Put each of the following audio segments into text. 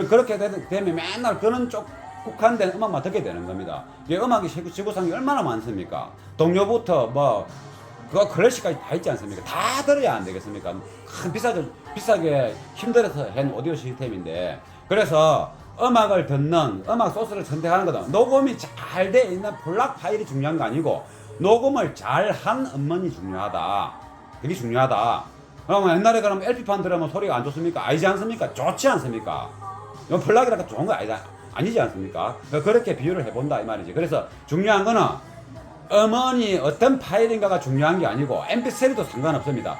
그렇게 되면 맨날 그런 쪽 국한된 음악만 듣게 되는 겁니다. 이 음악이 지구상에 얼마나 많습니까? 동요부터 뭐 그거 클래식까지 다 있지 않습니까? 다 들어야 안 되겠습니까? 큰 비싸게 힘들어서 한 오디오 시스템인데, 그래서 음악을 듣는 음악 소스를 선택하는 거다. 녹음이 잘 돼 있는 플락 파일이 중요한 거 아니고 녹음을 잘 한 음원이 중요하다. 그게 중요하다. 그러면 옛날에 그러면 LP판 들으면 소리가 안 좋습니까? 아니지 않습니까? 좋지 않습니까? 이건 플락이라고 좋은 거 아니지 않습니까? 그렇게 비유를 해본다 이 말이지. 그래서 중요한 거는 음원이 어떤 파일인가가 중요한 게 아니고 MP3도 상관없습니다.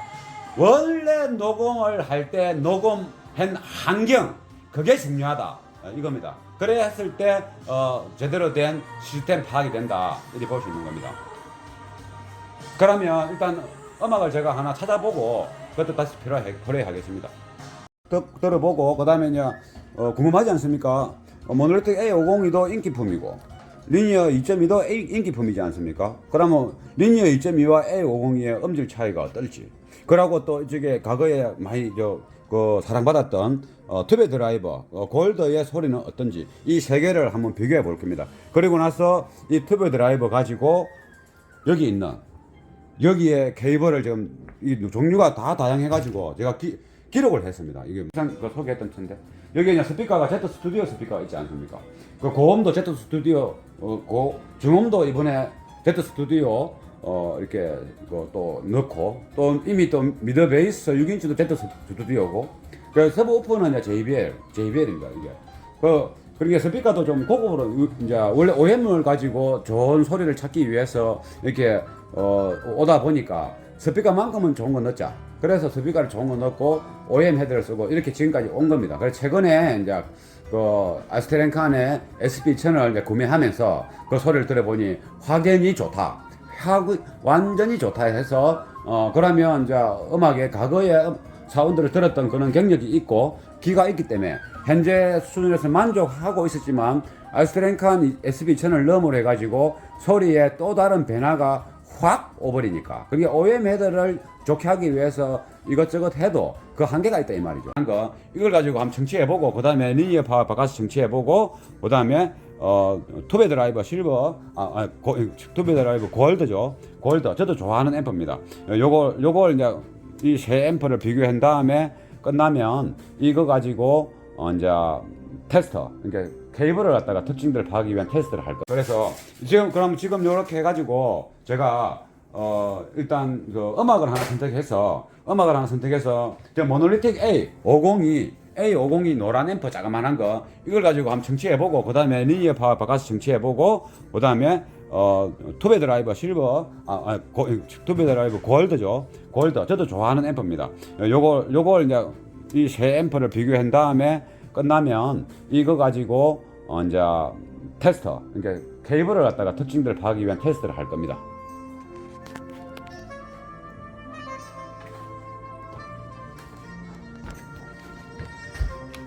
원래 녹음을 할 때 녹음한 환경, 그게 중요하다 이겁니다. 그래 했을 때 제대로 된 시스템 파악이 된다 이렇게 볼 수 있는 겁니다. 그러면 일단 음악을 제가 하나 찾아보고 그것도 다시 플레이하겠습니다. 들어보고 그 다음에 궁금하지 않습니까? 모노리틱 A502도 인기품이고 리니어 2.2도 인기품이지 않습니까? 그러면 리니어 2.2와 A502의 음질 차이가 어떨지, 그러고 또 이쪽에 과거에 많이 사랑받았던 튜브 드라이버 골드의 소리는 어떤지, 이 세 개를 한번 비교해 볼 겁니다. 그리고 나서 이 튜브 드라이버 가지고 여기에 케이블을 지금 이 종류가 다 다양해 가지고 제가 기록을 했습니다. 이게 소개했던 텐데, 여기 그냥 스피커가 Z 스튜디오 스피커 있지 않습니까? 그 고음도 Z 스튜디오, 중음도 이번에 Z 스튜디오 이렇게 또 넣고, 또 이미 또 미드 베이스 6인치도 Z 스튜디오고, 그 서브 오프는 JBL입니다 이게. 그러니까 스피커도 좀 고급으로 이제 원래 OM을 가지고 좋은 소리를 찾기 위해서 이렇게 오다 보니까 스피커만큼은 좋은 거 넣자. 그래서 스피커를 좋은 거 넣고 OM 헤드를 쓰고 이렇게 지금까지 온 겁니다. 그래서 최근에 이제 아스트랭칸의 SP1000을 이제 구매하면서 그 소리를 들어보니 확연히 좋다. 완전히 좋다 해서 그러면 이제 음악의 과거에 사운드를 들었던 그런 경력이 있고 기가 있기 때문에 현재 수준에서 만족하고 있었지만 아스트랭칸 SP1000을 너머로 해가지고 소리에 또 다른 변화가 확 오버리니까, 그게 OM 헤드를 좋게 하기 위해서 이것저것 해도 그 한계가 있다 이 말이죠. 이걸 가지고 한번 청취해보고, 그 다음에 리니어 파워 바꿔서 청취해보고, 그 다음에 투베 드라이버 실버, 투베 드라이버 골드죠. 골드, 저도 좋아하는 앰프입니다. 요걸 이제 이 세 앰프를 비교한 다음에 끝나면 이거 가지고 이제 테스터, 그러니까 케이블을 갖다가 특징들을 파악하기 위한 테스트를 할 거예요. 그래서 지금 요렇게 해가지고 제가 일단 그 음악을 하나 선택해서 저 모노리틱 A502 노란 앰프 자그만한 거, 이걸 가지고 한번 청취해보고, 그 다음에 리니어 파워 바꿔서 청취해보고, 그 다음에 투베 드라이버 실버, 투베 드라이버 골드죠. 골드, 저도 좋아하는 앰프입니다. 요걸 이제 이 세 앰프를 비교한 다음에 끝나면 이거 가지고 이제 테스터, 그러니까 케이블을 갖다가 특징들을 파악하기 위한 테스트를 할 겁니다.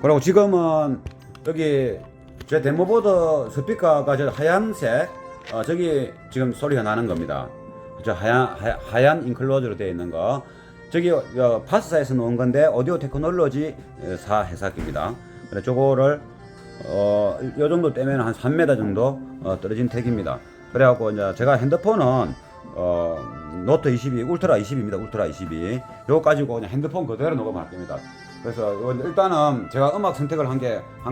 그리고 지금은 여기 제 데모보드 스피커가 저 하얀색, 저기 지금 소리가 나는 겁니다. 저 하얀 인클로즈로 되어 있는 거, 저기 파스사에서 놓은 건데 오디오 테크놀로지 사 회사입니다. 그래서 저거를 요 정도 떼면 한 3m 정도 떨어진 택입니다. 그래갖고 이제 제가 핸드폰은 노트 22 울트라 20입니다. 울트라 22. 요거 가지고 그냥 핸드폰 그대로 녹음할 겁니다. 그래서 일단은 제가 음악 선택을 한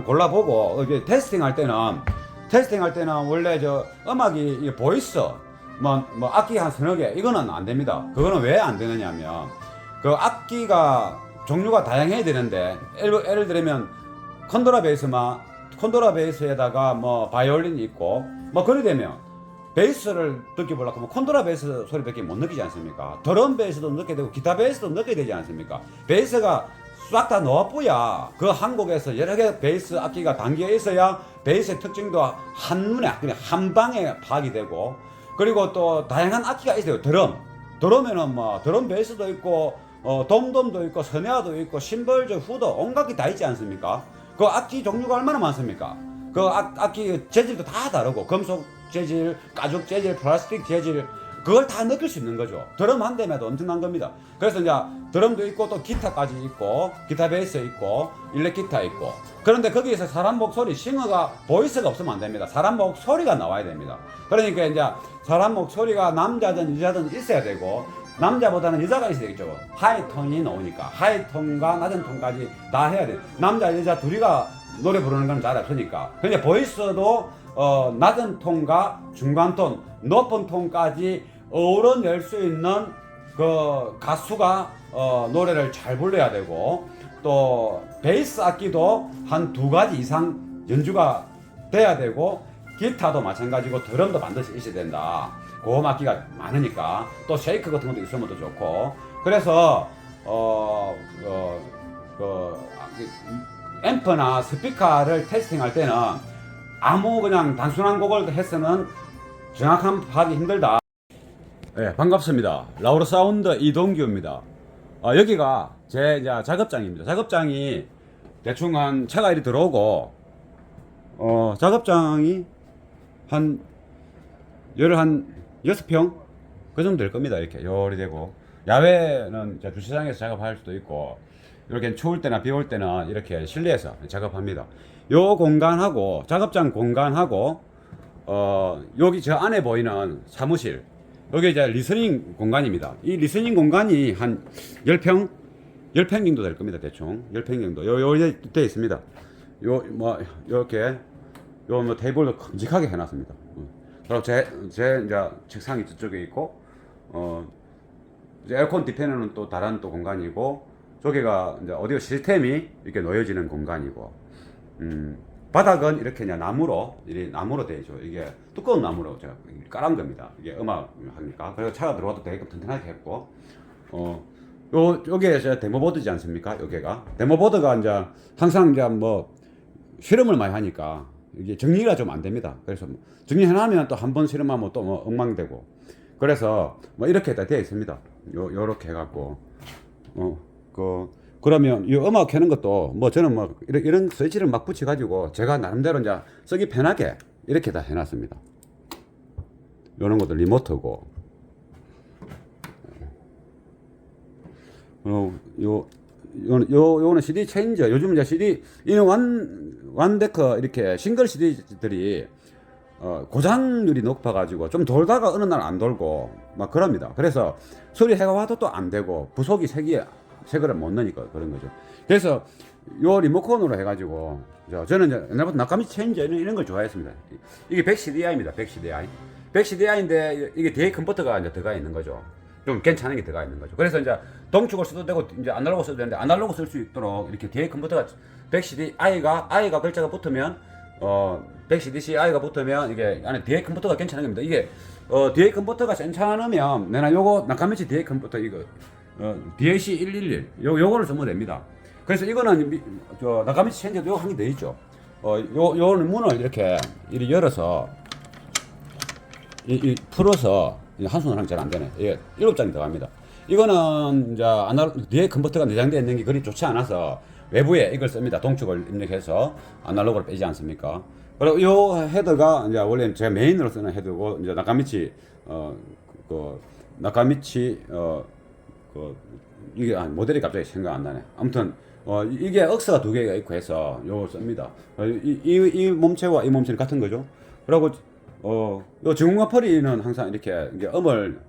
골라보고, 이게 테스팅할 때는 원래 저 음악이 보이스 뭐 악기 한 서너 개 이거는 안 됩니다. 그거는 왜 안 되느냐면 그 악기가 종류가 다양해야 되는데, 예를 들면 콘드라 베이스에다가 뭐 바이올린이 있고 뭐 그래 되면 베이스를 느껴보려고 하면 콘드라 베이스 소리밖에 못 느끼지 않습니까? 드럼 베이스도 느껴야 되고 기타 베이스도 느껴야 되지 않습니까? 베이스가 싹 다 넣어보야 그 한국에서 여러 개 베이스 악기가 담겨 있어야 베이스의 특징도 한눈에 그냥 한 방에 파악이 되고, 그리고 또 다양한 악기가 있어요. 드럼에는 뭐 드럼 베이스도 있고 돔돔도 있고 스네어도 있고 심벌즈 후드 온갖 게 다 있지 않습니까? 그 악기 종류가 얼마나 많습니까? 그 악기 재질도 다 다르고, 금속 재질, 가죽 재질, 플라스틱 재질, 그걸 다 느낄 수 있는 거죠. 드럼 한 대면도 엄청난 겁니다. 그래서 이제 드럼도 있고 또 기타까지 있고 기타 베이스 있고 일렉 기타 있고 그런데 거기에서 사람 목소리 싱어가 보이스가 없으면 안 됩니다. 사람 목소리가 나와야 됩니다. 그러니까 이제 사람 목소리가 남자든 여자든 있어야 되고 남자보다는 여자가 있어야 되겠죠. 하이톤이 나오니까 하이톤과 낮은 톤까지 다 해야 돼. 남자 여자 둘이가 노래 부르는 건 잘 없으니까. 근데 보이스도 낮은 톤과 중간 톤, 높은 톤까지 어우러낼 수 있는 그 가수가 노래를 잘 불러야 되고 또 베이스 악기도 한 2가지 이상 연주가 돼야 되고 기타도 마찬가지고 드럼도 반드시 있어야 된다. 고음 악기가 많으니까 또 쉐이크 같은 것도 있으면 더 좋고 그래서 앰프나 스피커를 테스팅할 때는 아무 그냥 단순한 곡을 했으면 정확한 파악이 힘들다. 네, 반갑습니다. 라우르 사운드 이동규입니다. 여기가 제 이제 작업장입니다. 작업장이 대충 한 차가 이리 들어오고 작업장이 열을 한 6평 그 정도 될 겁니다. 이렇게 요리 되고 야외는 이제 주차장에서 작업할 수도 있고 이렇게 추울 때나 비 올 때는 이렇게 실내에서 작업합니다. 요 공간하고 작업장 공간하고 여기 저 안에 보이는 사무실 여기 이제 리스닝 공간입니다. 이 리스닝 공간이 한 10평 10평 정도 될 겁니다. 대충 10평 정도 요 돼 있습니다. 요 뭐 이렇게 요 뭐 테이블도 큼직하게 해놨습니다. 그리고 제 이제 책상이 저쪽에 있고 이제 에어컨 뒤편에는 또 다른 또 공간이고 저기가 이제 오디오 시스템이 이렇게 놓여지는 공간이고 바닥은 이렇게 그냥 나무로 되어 있죠. 이게 두꺼운 나무로 제가 깔은 겁니다. 이게 음악 하니까. 그래서 차가 들어와도 되게 튼튼하게 했고 요게 제 데모보드지 않습니까? 요게가 데모보드가 이제 항상 이제 뭐 실험을 많이 하니까 이게 정리가 좀 안 됩니다. 그래서 정리해놓으면 또 한 번 실험하면 또 뭐 엉망되고 그래서 뭐 이렇게 다 되어 있습니다. 요렇게 해갖고 그러면 이 음악 하는 것도 뭐 저는 뭐 이런 스위치를 막 붙여가지고 제가 나름대로 이제 쓰기 편하게 이렇게 다 해놨습니다. 요런 것도 리모트고 요거는 CD 체인저. 요즘 이제 CD 이는 완데크 이렇게 싱글 CD들이 고장률이 높아가지고 좀 돌다가 어느 날 안 돌고 막 그럽니다. 그래서 수리해가 와도 또 안 되고 부속이 색을 못 넣으니까 그런 거죠. 그래서 요 리모컨으로 해가지고 저는 이제 옛날부터 나카미 체인저 이런 걸 좋아했습니다. 이게 100CDI입니다. 100CDI. 100CDI인데 이게 뒤에 컨버터가 이제 들어가 있는 거죠. 좀 괜찮은 게 들어가 있는 거죠. 그래서 이제 동축을 써도 되고 이제 아날로그 써도 되는데 아날로그 쓸 수 있도록 이렇게 뒤에 컨버터가 100CDI가 글자가 붙으면 100CDI가 붙으면 이게 안에 뒤에 컨버터가 괜찮은 겁니다. 이게 뒤에 컨버터가 괜찮으면 내가 요거 나카미치 뒤에 컨버터 이거 DAC111 요거를 쓰면 됩니다. 그래서 이거는 나카미치 체인저도 요거 한 개 더 있죠. 요는 문을 이렇게 열어서 풀어서 한 손으로 하면 잘 안 되네. 이게 7장이 들어갑니다. 이거는 이제 뒤에 컨버터가 내장되어 있는 게 그리 좋지 않아서 외부에 이걸 씁니다. 동축을 입력해서 아날로그를 빼지 않습니까? 그리고 요 헤더가 이제 원래 제가 메인으로 쓰는 헤더고 이제 나카미치 이게 모델이 갑자기 생각 안 나네. 아무튼 이게 억스가 2개가 있고 해서 요걸 씁니다. 이 몸체와 이 몸체는 같은 거죠. 그리고 요 증후가 퍼리는 항상 이렇게 음을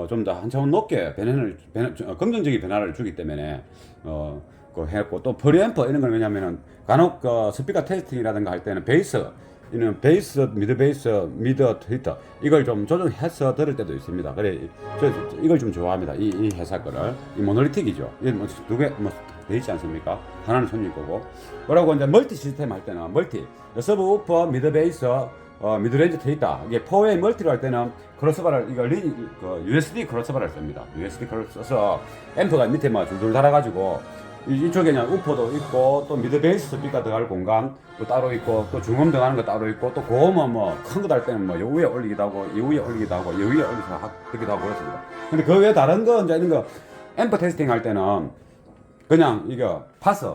좀 더 한 차원 높게 긍정적인 변화를 주기 때문에 했고 또 프리앰프 이런 건 왜냐면은 간혹 스피커 테스팅이라든가 할 때는 이는 베이스, 미드 베이스, 미드 트위터 이걸 좀 조정해서 들을 때도 있습니다. 그래 이걸 좀 좋아합니다. 이 회사 거를 이 모노리틱이죠. 이게 뭐 2개 돼 있지 않습니까? 하나는 손님 거고. 그러고 이제 멀티 시스템 할 때는 서브 우퍼, 미드 베이스, 미드레인지 트위터 이게 4웨이 멀티로 할 때는 크로스바를 USB 크로스바를 씁니다. USB 크로스 써서 앰프가 밑에 막 줄줄 달아가지고 이쪽에 그냥 우퍼도 있고 또 미드 베이스 스피커 들어갈 공간 또 따로 있고 또 중음 들어가는 거 따로 있고 또 고음은 뭐 큰 거 달 때는 뭐 요 위에 올리기도 하고 이 위에 올리기도 하고 이 위에 올리기도 하기도 하고 그렇습니다. 근데 그 외에 다른 거 이제 이런 거 앰프 테스팅 할 때는 그냥 이게 파스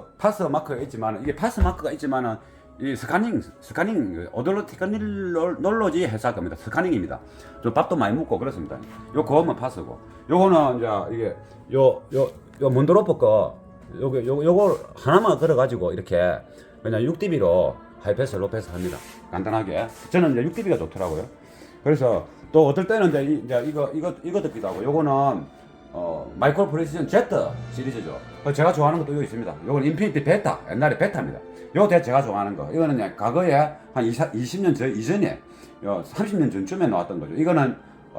마크가 있지만 이게 파스 마크가 있지만은 이 스카닝 오돌로 테크놀로지 회사 겁니다. 스카닝입니다. 좀 밥도 많이 먹고 그렇습니다. 요 고음은 파스고, 요거는 이제 이게 요 몬드로퍼 거 요걸 하나만 걸어가지고 이렇게 그냥 6dB로 하이패스, 로패스 합니다. 간단하게. 저는 이제 6dB가 좋더라고요. 그래서 또 어떨 때는 이제 이거 듣기도 하고, 요거는 마이크로 프리시전 Z 시리즈죠. 제가 좋아하는 것도 여기 있습니다. 요건 인피니티 베타, 옛날에 베타입니다. 요거 제가 좋아하는 거. 이거는 과거에 한 20년 이전에 30년 전쯤에 나왔던 거죠. 이거는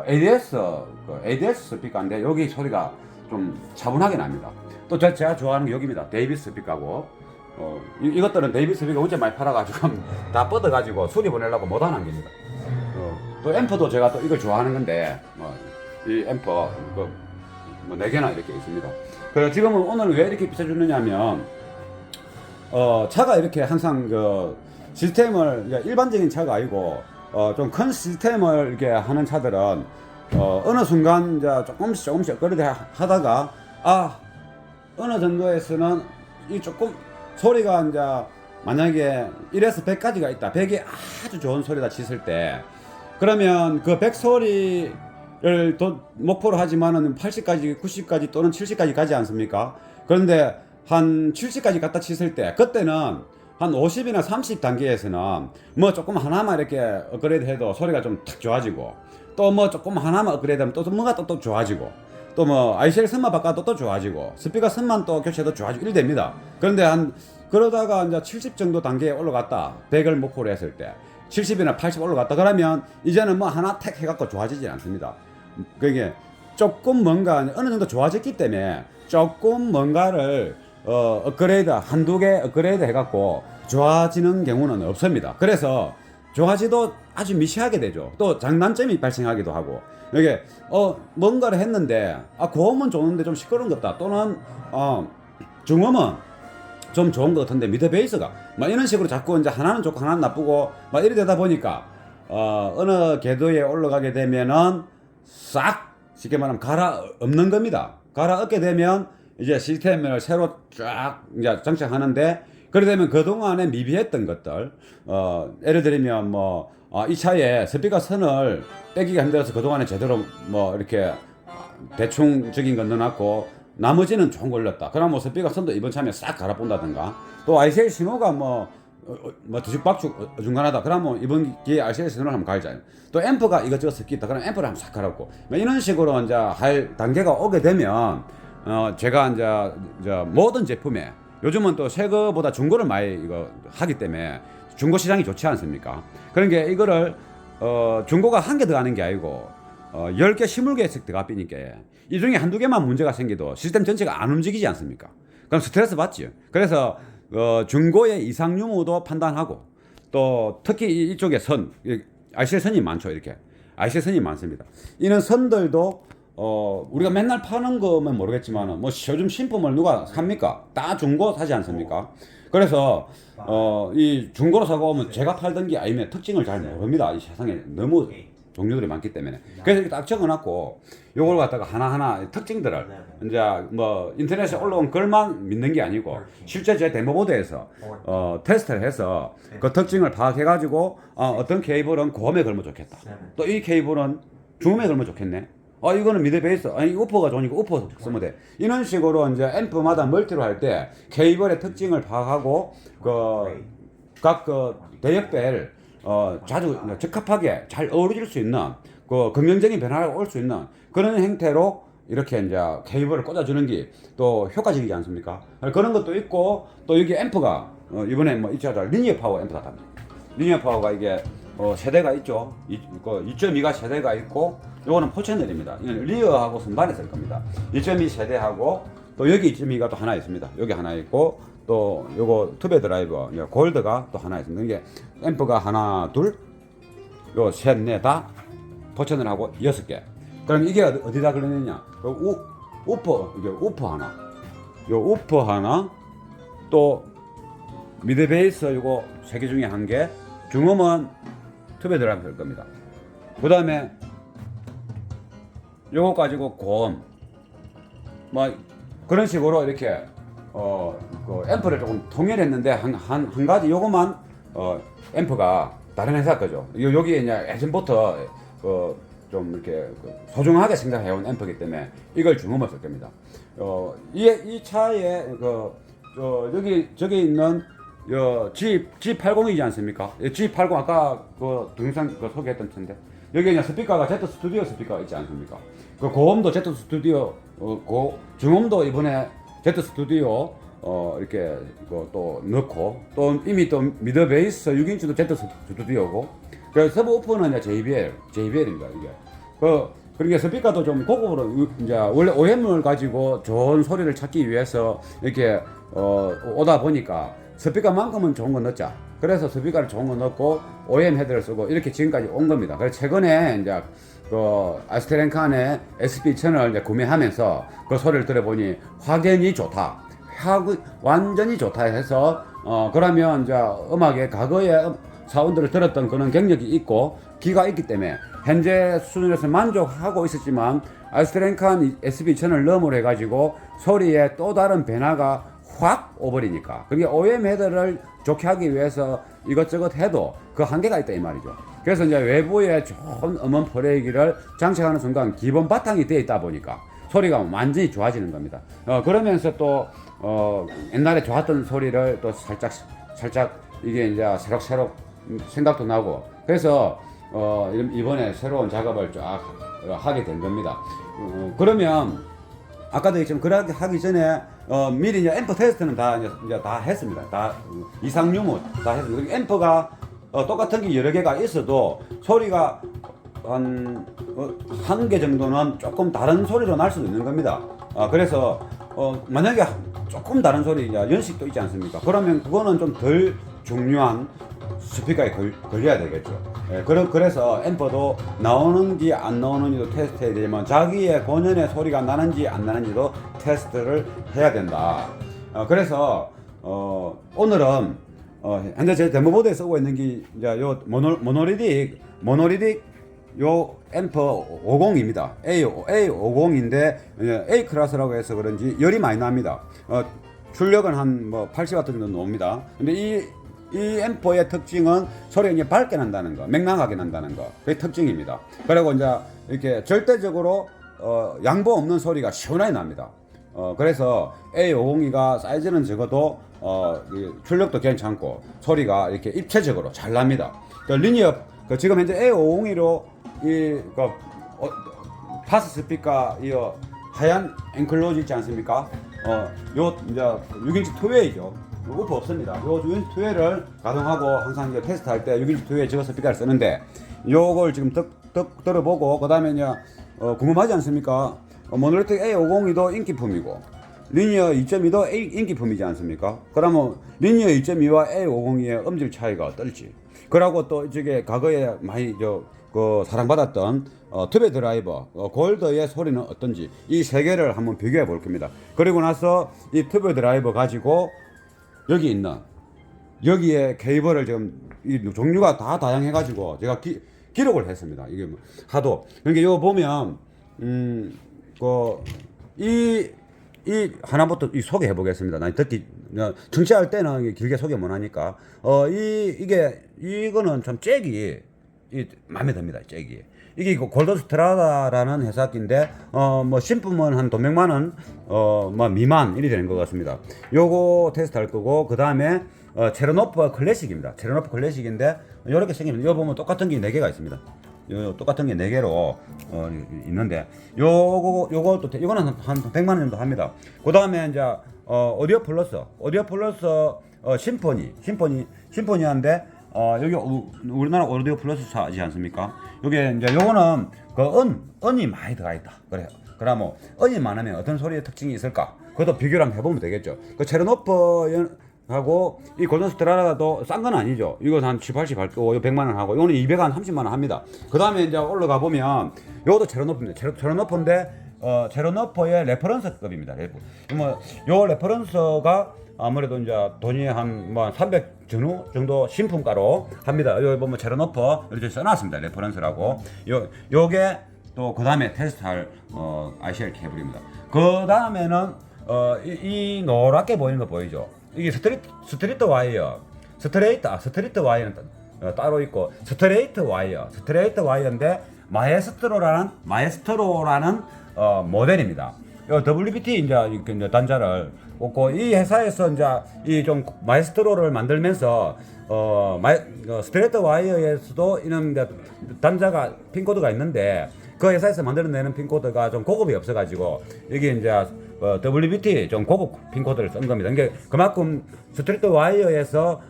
ADS 스피커인데 여기 소리가 좀 차분하게 납니다. 또 제가 좋아하는 게 여기입니다. 데이비스 스피커고, 이것들은 데이비스 스피커 언제 많이 팔아가지고 다 뻗어가지고 수리 보내려고 못하는 겁니다. 또 앰프도 제가 또 이걸 좋아하는 건데, 이 앰프 뭐 4개나 이렇게 있습니다. 그래서 지금은 오늘 왜 이렇게 비춰주느냐면, 차가 이렇게 항상 그 시스템을, 일반적인 차가 아니고 좀 큰 시스템을 이렇게 하는 차들은 어느 순간 이제 조금씩 업그레이드 하다가 어느 정도에서는 이 조금 소리가 이제 만약에 1에서 100까지가 있다. 100이 아주 좋은 소리다 쳤을 때, 그러면 그 100 소리를 목표로 하지만은 80까지, 90까지 또는 70까지 가지 않습니까? 그런데 한 70까지 갖다 쳤을 때, 그때는 한 50이나 30 단계에서는 뭐 조금 하나만 이렇게 업그레이드 해도 소리가 좀 탁 좋아지고, 또 뭐 조금 하나만 업그레이드 하면 또 뭔가 또 좋아지고, 또 뭐 ICL 선만 바꿔도 또 좋아지고, 스피커 선만 또 교체도 좋아지고 이래 됩니다. 그런데 그러다가 이제 70 정도 단계에 올라갔다, 100을 목표로 했을 때 70이나 80 올라갔다 그러면 이제는 뭐 하나 택 해갖고 좋아지지 않습니다. 그게 조금 뭔가 어느 정도 좋아졌기 때문에 조금 뭔가를 업그레이드, 한두 개 업그레이드 해갖고 좋아지는 경우는 없습니다. 그래서 좋아지도 아주 미세하게 되죠. 또 장단점이 발생하기도 하고, 이게 뭔가를 했는데 고음은 좋은데 좀 시끄러운 것 같다, 또는 중음은 좀 좋은 것 같은데 미드 베이스가 막 이런 식으로 자꾸 이제 하나는 좋고 하나는 나쁘고 막 이래 되다 보니까 어느 궤도에 올라가게 되면은 싹 쉽게 말하면 갈아엎는 겁니다. 갈아엎게 되면 이제 시스템을 새로 쫙 이제 장착하는데, 그래 되면 그동안에 미비했던 것들, 예를 들면 이 차에 스피커 선을 빼기가 힘들어서 그동안에 제대로 뭐 이렇게 대충적인 건 넣어놨고 나머지는 좀 걸렸다. 그럼 뭐 스피커 선도 이번 참에 싹 갈아본다든가, 또 ICL 신호가 뭐 뒤죽박죽 어중간하다. 그럼 뭐 이번 기회에 ICL 신호를 한번 갈자. 또 앰프가 이것저것 섞였다. 그럼 앰프를 한번 싹 갈았고, 뭐 이런 식으로 이제 할 단계가 오게 되면 제가 이제 모든 제품에 요즘은 또 새 거보다 중고를 많이 이거 하기 때문에 중고 시장이 좋지 않습니까? 그런 게 이거를 중고가 한 개 들어가는 게 아니고 10개, 20개씩 들어가 삐니까 이 중에 한두 개만 문제가 생겨도 시스템 전체가 안 움직이지 않습니까? 그럼 스트레스 받죠. 그래서 중고의 이상 유무도 판단하고, 또 특히 이쪽에 ICL 선이 많죠. 이렇게 ICL 선이 많습니다. 이런 선들도 우리가 맨날 파는 거면 모르겠지만 뭐 요즘 신품을 누가 삽니까? 다 중고 사지 않습니까? 그래서 이 중고로 사고 오면 제가 팔던 게 아니면 특징을 잘 모릅니다. 이 세상에 너무 종류들이 많기 때문에. 그래서 이렇게 딱 적어놨고, 요걸 갖다가 하나하나 특징들을 이제 뭐 인터넷에 올라온 글만 믿는 게 아니고 실제 제 데모보드에서 테스트를 해서 그 특징을 파악해가지고 어떤 케이블은 고음에 걸면 좋겠다, 또 이 케이블은 중음에 걸면 좋겠네, 이거는 미드 베이스, 아니 우퍼가 좋으니까 우퍼 쓰면 돼. 이런 식으로 이제 앰프마다 멀티로 할 때 케이블의 특징을 파악하고 각 대역배를 자주 적합하게 잘 어우러질 수 있는 긍정적인 변화가 올 수 있는 그런 형태로 이렇게 이제 케이블을 꽂아주는 게 또 효과적이지 않습니까? 그런 것도 있고, 또 여기 앰프가 이번에 뭐 이차자 리니어 파워 앰프가 답니다. 리니어 파워가 이게 세대가 있죠. 2.2가 세대가 있고, 요거는 포채널입니다. 이건 리어하고 선반에 쓸 겁니다. 2.2 세대하고, 또 여기 2.2가 또 하나 있습니다. 여기 하나 있고, 또 요거 투베 드라이버 골드가 또 하나 있습니다. 이게 앰프가 하나, 둘, 요 셋, 넷 다 포채널하고 6개. 그럼 이게 어디다 걸리느냐? 우퍼, 이게 우퍼 하나, 요 우퍼 하나, 또 미드 베이스 요거 3개 중에 1개, 중음은 투베 드라이버 될 겁니다. 그 다음에 요거 가지고 고음, 뭐 그런 식으로 이렇게 그 앰프를 조금 통일했는데 한 가지 요거만 앰프가 다른 회사 거죠. 여기에 이제 예전부터 좀 이렇게 소중하게 생각해온 앰프이기 때문에 이걸 중음을 쓸 겁니다. 이 차에 저기 있는 G80이지 않습니까? G80 아까 그 동영상 소개했던 차인데 여기 이제 스피커가 Z 스튜디오 스피커 있지 않습니까? 그 고음도 Z 스튜디오 중음도 이번에 Z 스튜디오 이렇게 또 넣고 또 이미 또 미드 베이스 6인치도 Z 스튜디오고 그 서브 오프는 이제 JBL입니다 이게. 그러니까 스피커도 좀 고급으로 이제 원래 OM을 가지고 좋은 소리를 찾기 위해서 이렇게 오다 보니까 스피커만큼은 좋은 거 넣자. 그래서 스피커를 좋은 거 넣고 OM 헤드를 쓰고 이렇게 지금까지 온 겁니다. 그래서 최근에 이제 아스트랭칸의 SP1000을 이제 구매하면서 그 소리를 들어보니 확연히 좋다. 완전히 좋다 해서 그러면 이제 음악의 과거에 사운드를 들었던 그런 경력이 있고 기가 있기 때문에 현재 수준에서 만족하고 있었지만 아스트랭칸 SP1000을 넘으로 해가지고 소리에 또 다른 변화가 확 오버리니까 그게 OM 헤드를 좋게 하기 위해서 이것저것 해도 그 한계가 있다 이 말이죠. 그래서 이제 외부에 좋은 음원 플레이기를 장착하는 순간 기본 바탕이 되어 있다 보니까 소리가 완전히 좋아지는 겁니다. 그러면서 또 옛날에 좋았던 소리를 또 살짝 이게 이제 새록새록 생각도 나고 그래서 이번에 새로운 작업을 쫙 하게 된 겁니다. 그러면 아까도 얘기했지만 그렇게 하기 전에 미리 이제 앰프 테스트는 이제 다 했습니다. 다 이상 유무 다 했습니다. 앰프가 똑같은 게 여러 개가 있어도 소리가 한 개 정도는 조금 다른 소리로 날 수도 있는 겁니다. 그래서 만약에 조금 다른 소리 연식도 있지 않습니까? 그러면 그거는 좀 덜 중요한 스피커에 걸려야 되겠죠. 그래서 앰프도 나오는지 안 나오는지도 테스트해야 되지만 자기의 본연의 소리가 나는지 안 나는지도 테스트를 해야 된다. 그래서 오늘은 현재 제 데모보드에 쓰고 있는 게 이제 요 모노리딕 요 앰프 50입니다. A50인데 A 클래스라고 해서 그런지 열이 많이 납니다. 출력은 한 80W 정도 나옵니다. 근데 이 앰프의 특징은 소리가 이제 밝게 난다는 거, 맹랑하게 난다는 거, 그게 특징입니다. 그리고 이제 이렇게 절대적으로 양보 없는 소리가 시원하게 납니다. 그래서 A502가 사이즈는 적어도 출력도 괜찮고 소리가 이렇게 입체적으로 잘 납니다. 리니어 지금 현재 A502로 파스 스피커 이 하얀 앵클로즈 있지 않습니까? 요 이제 6인치 투웨이죠. 우프 없습니다. 요 6인치 투웨이를 가동하고 항상 이제 테스트할 때 6인치 투웨이 저거 스피커를 쓰는데 요걸 지금 들어보고 그 다음에 이제 궁금하지 않습니까? 모노리틱 A502도 인기품이고 리니어 2.2도 인기품이지 않습니까? 그러면 리니어 2.2와 A502의 음질 차이가 어떨지 그러고 또 저게 과거에 많이 사랑받았던 투베 드라이버 골드의 소리는 어떤지 이 세 개를 한번 비교해 볼 겁니다. 그리고 나서 이 투베 드라이버 가지고 여기에 케이블을 지금 이 종류가 다 다양해 가지고 제가 기록을 했습니다. 이게 하도 그러니까 이거 보면 이 하나부터 소개해 보겠습니다. 난 청취할 때는 길게 소개 못 하니까 이거는 참 잭이 마음에 듭니다. 잭이 이게 골드스트라다라는 회사인데 신품은 한 돈 100만 원 미만 이리 되는 것 같습니다. 요거 테스트할 거고 그 다음에 체르노프 클래식입니다. 체르노프 클래식인데 요렇게 생깁니다. 요 보면 똑같은 게 4개가 있습니다. 똑같은 게 4개로 있는데 요것도 이거는 한 100만 원 정도 합니다. 그 다음에 이제 오디오 플러스 심포니한데 여기 우리나라 오디오 플러스사지 않습니까? 여기 이제 요거는 은이 많이 들어가 있다. 그래요. 그러면 은이 많으면 어떤 소리의 특징이 있을까? 그것도 비교를 한번 해보면 되겠죠. 그 체르노프 하고 이 골든스트라다도 싼 건 아니죠. 이거 한 70, 80 할 거고 100만 원 하고 이거는 230만 원 합니다. 그 다음에 이제 올라가 보면 요것도 체르노프입니다. 체르노프인데 체르노프의 레퍼런스급입니다. 요 레퍼런스가 아무래도 이제 돈이 한 300 전후 정도 신품가로 합니다. 여기 보면 체르노프 이렇게 써놨습니다. 레퍼런스라고. 요게 또 그 다음에 테스트할 ICL 케이블입니다. 그 다음에는 이 노랗게 보이는 거 보이죠? 이게 스트리트 와이어 스트레이트 와이어는 따로 있고 스트레이트 와이어인데 마에스트로라는 모델입니다. WBT 이제 단자를 꽂고 이 회사에서 이제 이 좀 마에스트로를 만들면서 스트레이트 와이어에서도 이런 단자가 핀 코드가 있는데 그 회사에서 만들어내는 핀 코드가 좀 고급이 없어가지고 여기 이제 WBT 좀 고급 핀 코드를 쓴 겁니다. 그러니까 그만큼 스트레이트 와이어에서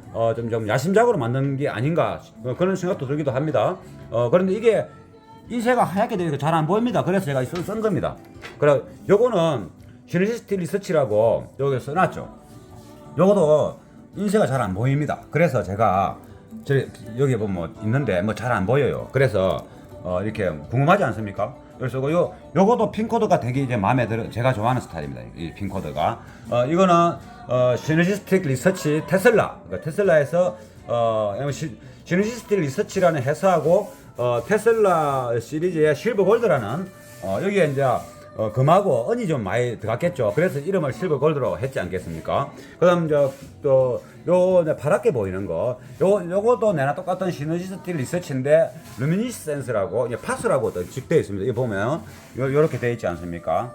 좀 야심작으로 만든 게 아닌가 그런 생각도 들기도 합니다. 그런데 이게 인쇄가 하얗게 되니까 잘 안 보입니다. 그래서 제가 쓴 겁니다. 그래 요거는 시너지스트 리서치라고 여기 써놨죠. 요것도 인쇄가 잘 안 보입니다. 그래서 제가 여기 보면 있는데 뭐 잘 안 보여요. 그래서 이렇게 궁금하지 않습니까? 그래서 요것도 핀 코드가 되게 이제 마음에 들어 제가 좋아하는 스타일입니다. 이 핀 코드가 이거는 시너지스틱 리서치 테슬라에서 시너지스틱 리서치라는 회사하고 테슬라 시리즈의 실버 골드라는 여기에 이제 금하고 은이 좀 많이 들어갔겠죠. 그래서 이름을 실버 골드로 했지 않겠습니까? 그다음 요 파랗게 보이는 거 요것도 내나 똑같은 시너지스틱 리서치인데 루미니센스라고 파스라고 적되어 있습니다. 이거 보면 요렇게 되어 있지 않습니까?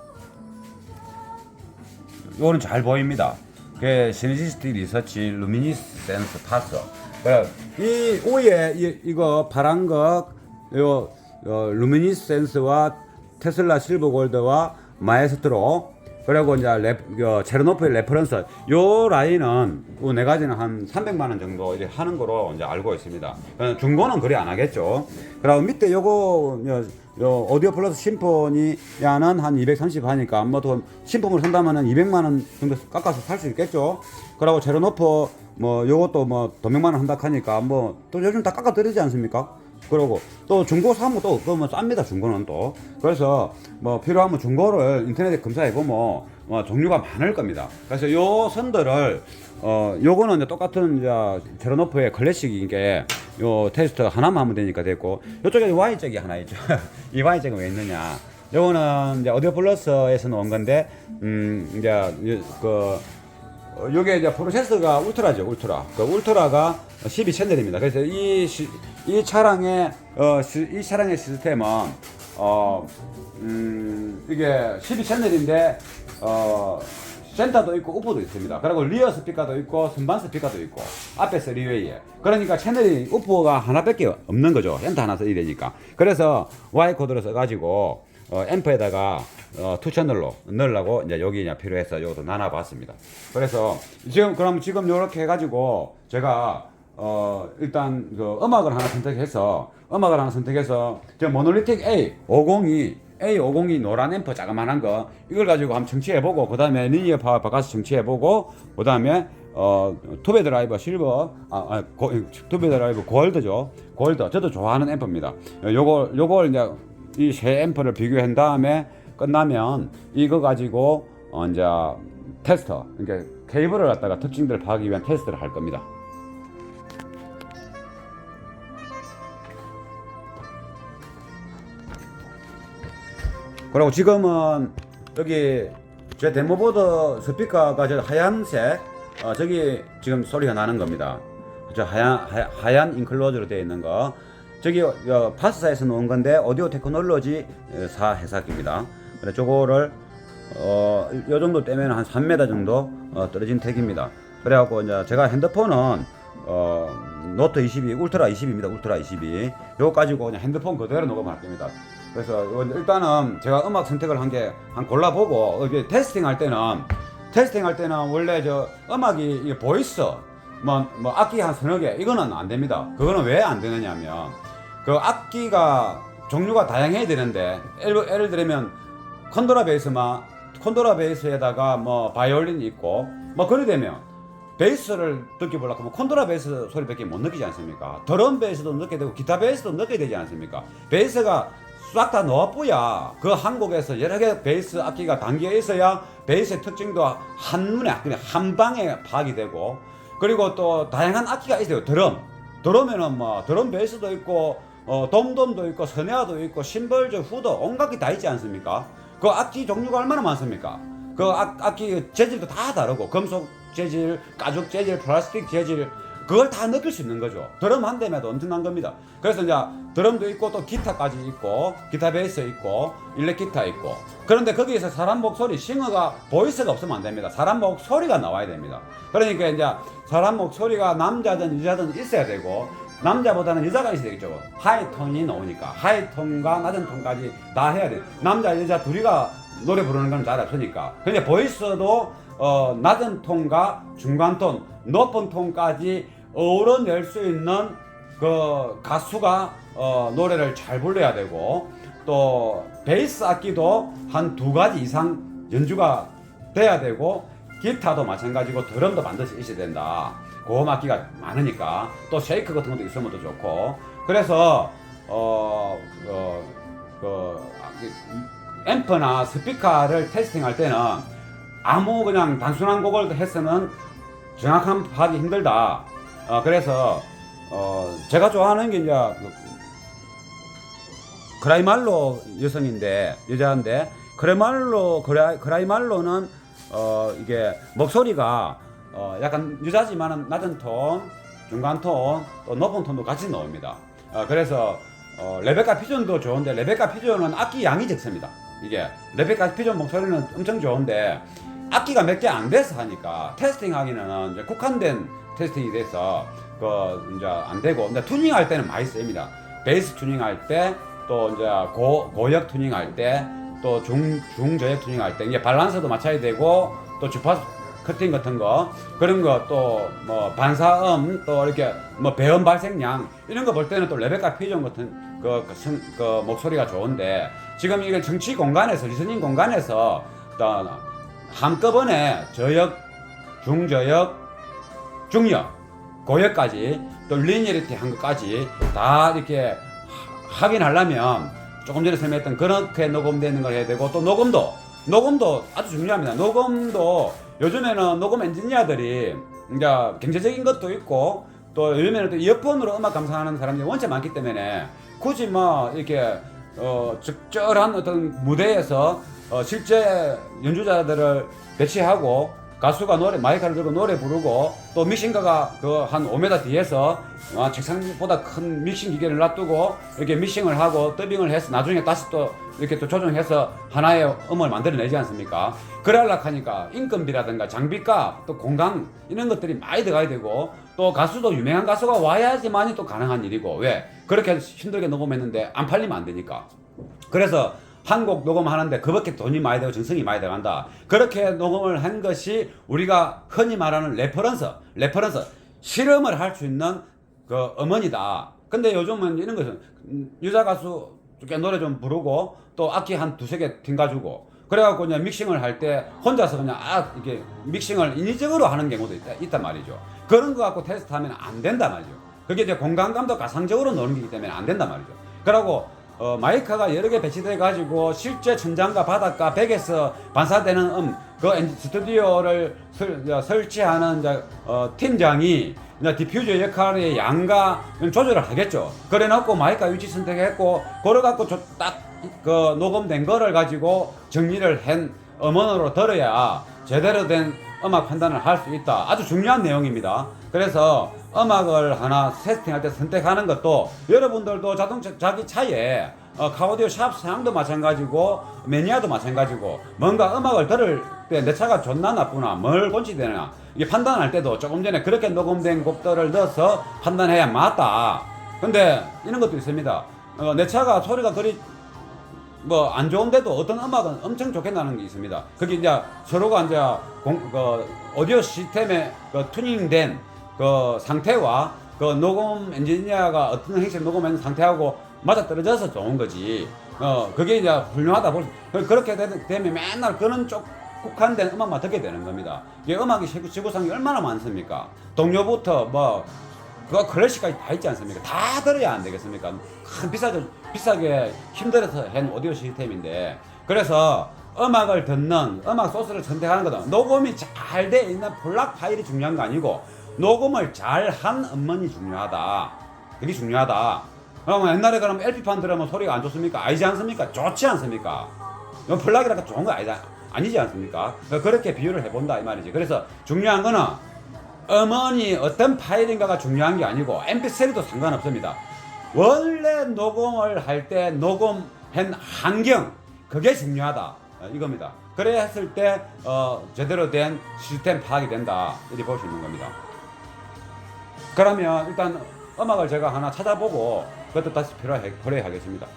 요거는 잘 보입니다. 그 시너지스틱 리서치 루미니센스 파스. 이 위에 이거 파란 거 루미니센스와 테슬라 실버 골드와 마에스트로 그리고 이제 체르노프의 레퍼런스 요 라인은 네 가지는 한 300만 원 정도 이제 하는 거로 이제 알고 있습니다. 중고는 그리 안 하겠죠. 그리고 밑에 요거 오디오 플러스 심포니야는 한 230 하니까 뭐 돈 신품을 산다면은 200만 원 정도 깎아서 살 수 있겠죠. 그리고 체르노프 뭐 요것도 뭐 도명만 원 한다 하니까 뭐 또 요즘 다 깎아 드리지 않습니까? 그러고 또 중고 사면 또 그러면 쌉니다. 중고는 또 그래서 뭐 필요하면 중고를 인터넷에 검사해 보면 종류가 많을 겁니다. 그래서 요 선들을 요거는 이제 똑같은 이제 체르노프의 클래식인 게 요 테스트 하나만 하면 되니까 됐고 요쪽에 Y잭이 하나 있죠. 이 Y잭은 왜 있느냐? 요거는 이제 오디오 플러스에서 나온 건데 이제 요게 이제 프로세서가 울트라죠. 울트라가 12채널입니다. 그래서 이 차량의 시스템은 이게 12채널인데 센터도 있고 우퍼도 있습니다. 그리고 리어 스피커도 있고 선반 스피커도 있고 앞에서 리웨이에 그러니까 채널이 우퍼가 하나밖에 없는 거죠. 센터 하나 써야 되니까. 그래서 Y 코드를 써가지고 앰프에다가 투 채널로 넣으려고 이제 여기 이제 필요해서 이것도 나눠봤습니다. 그래서 지금 이렇게 해가지고 제가 일단 음악을 하나 선택해서 저 모노리틱 A502 노란 앰프 자그만한 거 이걸 가지고 한번 청취해보고 그 다음에 리니어 파워 바꿔서 청취해보고 그 다음에 투베 드라이버 실버 투베 드라이버 골드죠. 골드 저도 좋아하는 앰프입니다. 요걸 이제 이 세 앰프를 비교한 다음에 끝나면 이거 가지고 이제 테스터 그러니까 케이블을 갖다가 특징들을 파악하기 위한 테스트를 할 겁니다. 그리고 지금은 여기 제 데모보드 스피커가 저 하얀색 저기 지금 소리가 나는 겁니다. 저 하얀 인클로즈로 되어 있는 거 저기 파스사에서 놓은 건데 오디오 테크놀로지 사 회사입니다. 그래 저거를 요 정도 떼면 한 3m 정도 떨어진 택입니다. 그래갖고 이제 제가 핸드폰은 노트 22 울트라 20입니다. 울트라 22 요거 가지고 그냥 핸드폰 그대로 녹음할 겁니다. 그래서 일단은 제가 음악 선택을 한 게 한 골라보고 테스팅 할 때는 원래 저 음악이 보이스 뭐 악기 한 서너 개 이거는 안 됩니다. 그거는 왜 안 되느냐면 그 악기가 종류가 다양해야 되는데 예를 들면 콘드라 베이스에다가 뭐 바이올린이 있고 뭐 그래 되면 베이스를 느껴보려고 하면 콘드라 베이스 소리밖에 못 느끼지 않습니까? 드럼 베이스도 느껴야 되고 기타 베이스도 느껴야 되지 않습니까? 베이스가 싹 다 넣어보야 그 한국에서 여러 개 베이스 악기가 담겨 있어야 베이스의 특징도 한눈에 그냥 한 방에 파악이 되고 그리고 또 다양한 악기가 있어요. 드럼에는 뭐 드럼 베이스도 있고 돔돔도 있고 스네어도 있고 심벌즈 후드 온갖 게 다 있지 않습니까? 그 악기 종류가 얼마나 많습니까? 그 악기 재질도 다 다르고 금속 재질, 가죽 재질, 플라스틱 재질 그걸 다 느낄 수 있는 거죠. 드럼 한 대면도 엄청난 겁니다. 그래서 이제 드럼도 있고 또 기타까지 있고 기타 베이스 있고 일렉 기타 있고 그런데 거기에서 사람 목소리 싱어가 보이스가 없으면 안 됩니다. 사람 목소리가 나와야 됩니다. 그러니까 이제 사람 목소리가 남자든 여자든 있어야 되고 남자보다는 여자가 있어야 되겠죠. 하이톤이 나오니까 하이톤과 낮은 톤까지 다 해야 돼. 남자 여자 둘이가 노래 부르는 건 잘 없으니까. 그러니까 보이스도 낮은 톤과 중간 톤, 높은 톤까지 어우러낼 수 있는 그 가수가 노래를 잘 불러야 되고 또 베이스 악기도 한 2가지 이상 연주가 돼야 되고 기타도 마찬가지고 드럼도 반드시 있어야 된다. 고음 악기가 많으니까 또 쉐이크 같은 것도 있으면 더 좋고 그래서 앰프나 스피커를 테스팅할 때는 아무 그냥 단순한 곡을 해서는 정확한 하기 힘들다. 그래서 제가 좋아하는 게 이제 크라이말로 여자인데 크라이말로는 이게 목소리가 약간 여자지만은 낮은 톤, 중간 톤, 또 높은 톤도 같이 나옵니다. 그래서 레베카 피존도 좋은데 레베카 피존은 악기 양이 적습니다. 이게 레베카 피존 목소리는 엄청 좋은데 악기가 몇 개 안 돼서 하니까 테스팅하기는 이제 국한된 테스팅이 돼서 이제 안 되고 근데 투닝할 때는 많이 씁니다. 베이스 투닝할 때 또 이제 고역 투닝할 때 또 중저역 투닝할 때 이게 밸런스도 맞춰야 되고 또 주파수 커팅 같은 거 그런 거 또 뭐 반사음 또 이렇게 뭐 배음 발생량 이런 거 볼 때는 또 레베카 피존 같은 그 목소리가 좋은데 지금 이게 정치 공간에서 리스닝 공간에서 한꺼번에 저역, 중저역, 중역, 고역까지 또 리니어리티 한 것까지 다 이렇게 확인하려면 조금 전에 설명했던 그렇게 녹음되는 걸 해야 되고 또 녹음도 아주 중요합니다. 녹음도 요즘에는 녹음 엔지니어들이 이제 경제적인 것도 있고 또 요즘에는 또 이어폰으로 음악 감상하는 사람들이 원체 많기 때문에 굳이 뭐 이렇게 적절한 어떤 무대에서 실제 연주자들을 배치하고 가수가 마이크를 들고 노래 부르고 또 믹싱가가 한 5m 뒤에서 책상보다 큰 믹싱 기계를 놔두고 이렇게 믹싱을 하고 더빙을 해서 나중에 다시 또 이렇게 또 조정해서 하나의 음을 만들어내지 않습니까? 그러려고 하니까 인건비라든가 장비값 또 공간 이런 것들이 많이 들어가야 되고 또 가수도 유명한 가수가 와야지만이 또 가능한 일이고 왜? 그렇게 힘들게 녹음했는데 안 팔리면 안 되니까. 그래서 한 곡 녹음하는데 그밖에 돈이 많이 되고 정성이 많이 들어간다. 그렇게 녹음을 한 것이 우리가 흔히 말하는 레퍼런스 실험을 할 수 있는 그 음원이다. 근데 요즘은 이런 것은 여자 가수 노래 좀 부르고 또 악기 한 2-3개 튕가주고 그래갖고 그냥 믹싱을 할 때 혼자서 그냥 이렇게 믹싱을 인위적으로 하는 경우도 있단 말이죠. 그런 거 갖고 테스트하면 안 된단 말이죠. 그게 이제 공간감도 가상적으로 노는 거기 때문에 안 된단 말이죠. 그러고 마이크가 여러 개 배치돼 가지고 실제 천장과 바닥과 벽에서 반사되는 스튜디오를 설치하는 팀장이 디퓨저 역할의 양과 조절을 하겠죠. 그래 놓고 마이크 위치 선택했고 그래 갖고 딱 녹음된 거를 가지고 정리를 한 음원으로 들어야 제대로 된 음악 판단을 할 수 있다. 아주 중요한 내용입니다. 그래서 음악을 하나 세팅할 때 선택하는 것도 여러분들도 자기 차에 카오디오 샵 사양도 마찬가지고 매니아도 마찬가지고 뭔가 음악을 들을 때 내 차가 좋나 나쁘나 뭘 곤치되나 이게 판단할 때도 조금 전에 그렇게 녹음된 곡들을 넣어서 판단해야 맞다. 근데 이런 것도 있습니다. 내 차가 소리가 그리 뭐 안 좋은데도 어떤 음악은 엄청 좋게 나는 게 있습니다. 그게 이제 서로가 이제 오디오 시스템에 튜닝된 상태와 녹음 엔지니어가 어떤 형식 녹음한 상태하고 맞아떨어져서 좋은 거지. 그게 이제 훌륭하다 그렇게 되면 맨날 그런 쪽 국한된 음악만 듣게 되는 겁니다. 이게 음악이 지구상에 얼마나 많습니까? 동요부터 클래식까지 다 있지 않습니까? 다 들어야 안 되겠습니까? 비싸게 힘들어서 한 오디오 시스템인데 그래서 음악을 듣는 음악 소스를 선택하는 거다. 녹음이 잘 돼 있는 플락 파일이 중요한 거 아니고 녹음을 잘 한 음원이 중요하다. 그게 중요하다. 옛날에 그럼 LP판 들으면 소리가 안 좋습니까? 아니지 않습니까? 좋지 않습니까? 플락이라고 좋은 거 아니지 않습니까? 그렇게 비유를 해본다 이 말이지. 그래서 중요한 거는 음원이 어떤 파일인가가 중요한 게 아니고 mp3도 상관없습니다. 원래 녹음을 할 때 녹음한 환경 그게 중요하다 이겁니다. 그래 했을 때 제대로 된 시스템 파악이 된다 이렇게 볼 수 있는 겁니다. 그러면 일단 음악을 제가 하나 찾아보고 그것도 다시 플레이하겠습니다.